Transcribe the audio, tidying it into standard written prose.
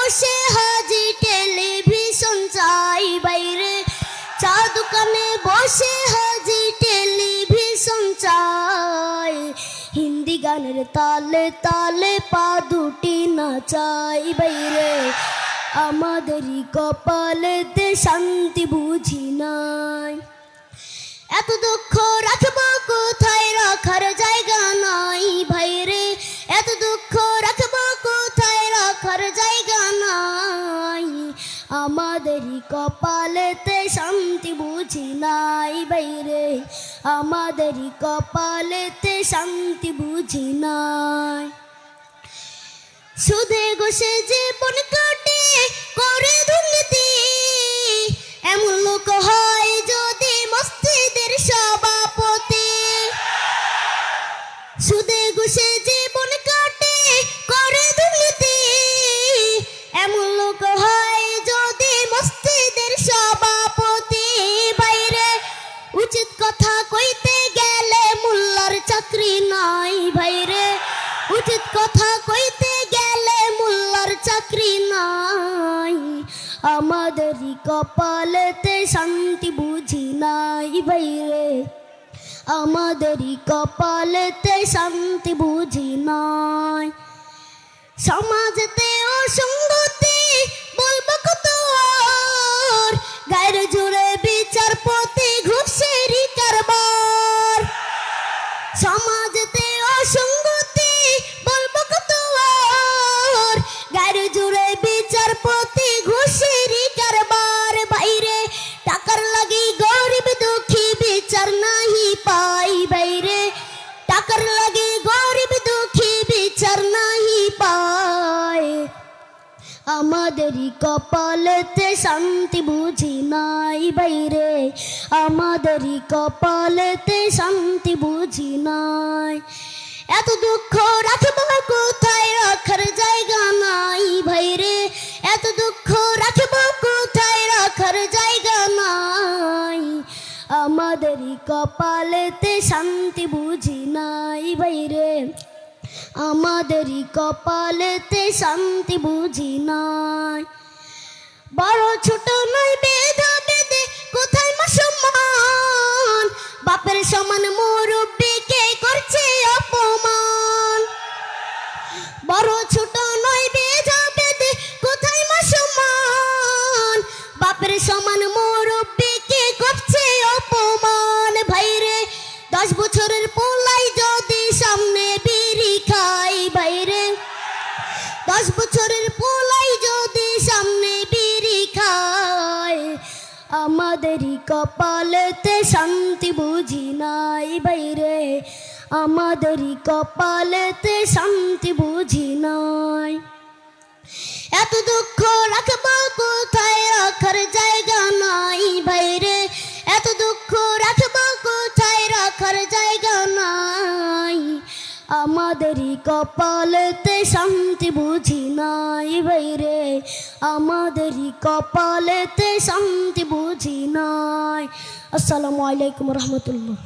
বসে হাজি টেলিভিশন চাই বাইরে, চা দোকানে বসে হাজি টেলিভিশন চাই, হিন্দি গানের তালে তালে পা দুটি নাচাই বাইরে, আমাদেরই কপালেতে শান্তি বুঝি নাই। এত দুঃখ রাখবো কোথায়, রাখার জায়গা নাই ভাইরে, এত দুঃখ রাখবো কোথায়, রাখার জায়গা নাই, আমাদেরই কপালেতে শান্তি বুঝি নাই বাইরে, আমাদেরই কপালেতে শান্তি বুঝি নাই। সুদে ঘুষে জীবন কাটে করে দুর্নীতি, এমন লোক হয় যদি মসজিদের সভাপতি। সুদে ঘুষে জীবন কাটে করে দুর্নীতি, এমন লোক হয় যদি মসজিদের সভাপতি। বাইরে উচিত কথা কইতে গেলে মোল্লার চাকরি নাই ভাইরে, উচিত কথা কইতে গেলে মোল্লার চাকরি নাই, আমাদেরই কপালেতে শান্তি বুঝি নাই ভাইরে, আমাদেরই কপালেতে শান্তি বুঝি নাই। সমাজেতে অসঙ্গতি বলবো কত আর, গায়ের জোরে বিচারপতি ঘুষেরই কারবার। সমাজেতে অসঙ্গতি বলবো কত আর, গায়ের জোরে বিচারপতি ঘুষেরই কারবার। বাইরে টাকার লাগি গরিব দুঃখী বিচার নাহি পাই বাইরে, টাকার লাগি গরিব দুঃখী বিচার নাহি পায়, আমাদেরই কপালেতে শান্তি বুঝি নাই বাইরে, আমাদেরই কপালেতে শান্তি বুঝি নাই। এত দুঃখ রাখবো কোথায়, রাখার জায়গা নাই ভাইরে, এত দুঃখ রাখবো কোথায়, রাখার জায়গা নাই, আমাদেরই কপালেতে শান্তি বুঝি নাই বাইরে, আমাদেরই কপালেতে শান্তি বুঝি নাই। বড় ছোট নয় বেধা বেদে কোথায় মুসলমান, বাপের সমান মুরব্বিকে করছে অপমান। বড় ছোট নয় বেধা বেদে কোথায় মুসলমান, বাপের সমান মুরব্বিকে করছে অপমান। ভাইরে 10 বছরের পোলাই যদি সামনে বিড়ি খাই বাইরে, 10 বছরের পোলাই যদি সামনে বিড়ি খায়, আমাদেরই কপালেতে শান্তি বুঝি নাই বাইরে, আমাদেরই কপালেতে শান্তি বুঝি নাই। এত দুঃখ রাখবো কোথায়, রাখার জায়গা নাই বাইরে, এত দুঃখ রাখবো কোথায়, রাখার জায়গা নাই, আমাদেরই কপালেতে শান্তি বুঝি নাই বাইরে, আমাদেরই কপালেতে শান্তি বুঝি নাই। আসসালামু আলাইকুম রহমতুল্লাহ।